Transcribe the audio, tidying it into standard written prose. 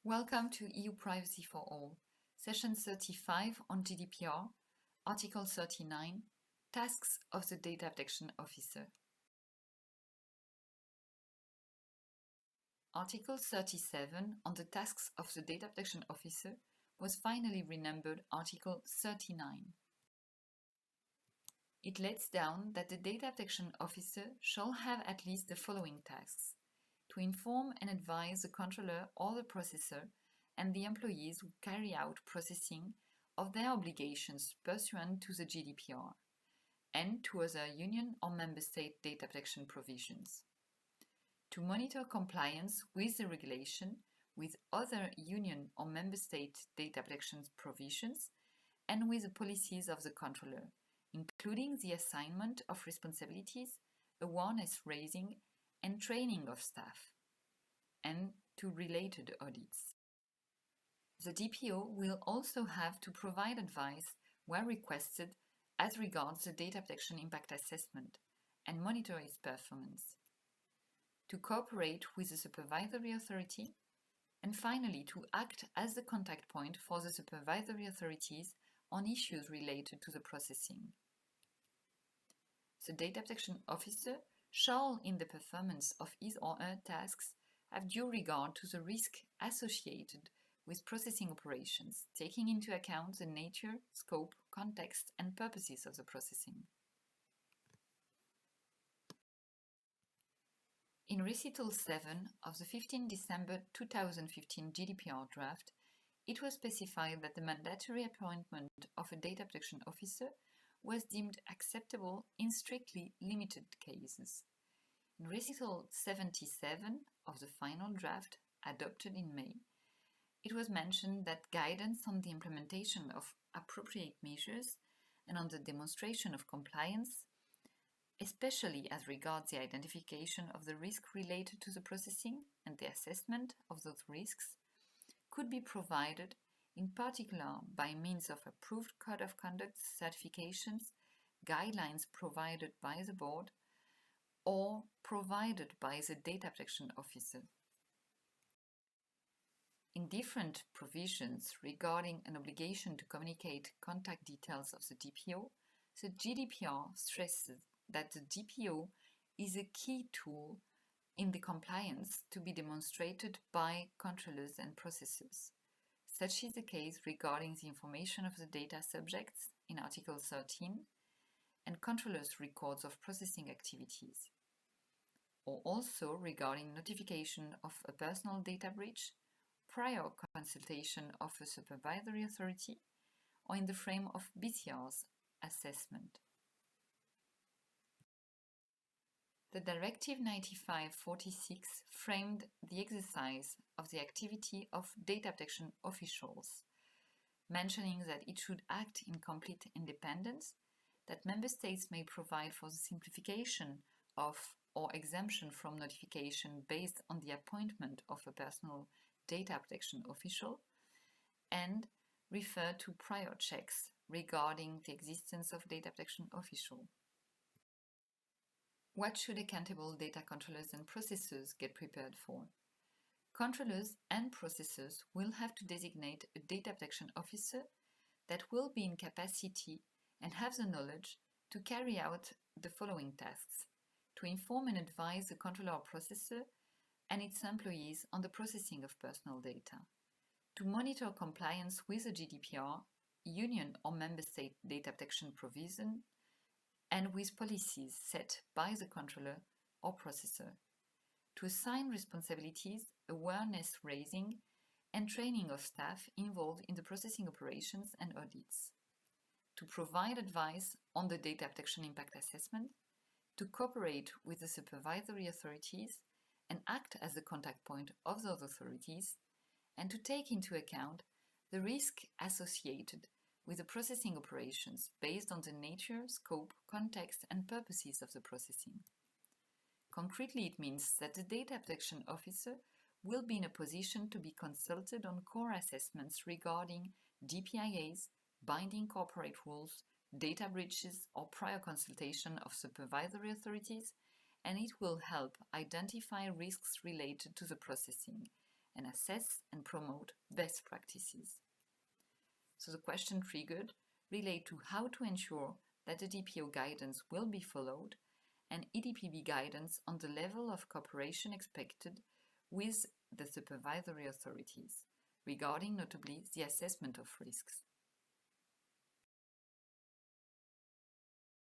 Welcome to EUPrivacyForAll, Session 35 on GDPR, Article 39, Tasks of the Data Protection Officer. Article 37 on the tasks of the Data Protection Officer was finally renumbered Article 39. It lays down that the Data Protection Officer shall have at least the following tasks: to inform and advise the controller or the processor and the employees who carry out processing of their obligations pursuant to the GDPR and to other union or member state data protection provisions, to monitor compliance with the regulation with other union or member state data protection provisions and with the policies of the controller, including the assignment of responsibilities, awareness raising, and training of staff, and to related audits. The DPO will also have to provide advice where requested as regards the data protection impact assessment and monitor its performance, to cooperate with the supervisory authority, and finally to act as the contact point for the supervisory authorities on issues related to the processing. The data protection officer shall, in the performance of his or her tasks, have due regard to the risk associated with processing operations, taking into account the nature, scope, context, and purposes of the processing. In Recital 7 of the 15 December 2015 GDPR draft, it was specified that the mandatory appointment of a data protection officer was deemed acceptable in strictly limited cases. In Recital 77 of the final draft, adopted in May, it was mentioned that guidance on the implementation of appropriate measures and on the demonstration of compliance, especially as regards the identification of the risk related to the processing and the assessment of those risks, could be provided in particular by means of approved Code of Conduct certifications, guidelines provided by the board, or provided by the data protection officer. In different provisions regarding an obligation to communicate contact details of the DPO, the GDPR stresses that the DPO is a key tool in the compliance to be demonstrated by controllers and processors. Such is the case regarding the information of the data subjects in Article 13 and controllers' records of processing activities, or also regarding notification of a personal data breach, prior consultation of a supervisory authority, or in the frame of BCR's assessment. The Directive 95/46 framed the exercise of the activity of data protection officials, mentioning that it should act in complete independence, that member states may provide for the simplification of or exemption from notification based on the appointment of a personal data protection official, and refer to prior checks regarding the existence of data protection official. What should accountable data controllers and processors get prepared for? Controllers and processors will have to designate a data protection officer that will be in capacity and have the knowledge to carry out the following tasks: to inform and advise the controller or processor and its employees on the processing of personal data, to monitor compliance with the GDPR, union or member state data protection provision, and with policies set by the controller or processor, to assign responsibilities, awareness raising, and training of staff involved in the processing operations and audits, to provide advice on the data protection impact assessment, to cooperate with the supervisory authorities and act as the contact point of those authorities, and to take into account the risk associated with the processing operations based on the nature, scope, context, and purposes of the processing. Concretely, it means that the data protection officer will be in a position to be consulted on core assessments regarding DPIAs, binding corporate rules, data breaches, or prior consultation of supervisory authorities, and it will help identify risks related to the processing and assess and promote best practices. So the question triggered relate to how to ensure that the DPO guidance will be followed and EDPB guidance on the level of cooperation expected with the supervisory authorities, regarding notably the assessment of risks.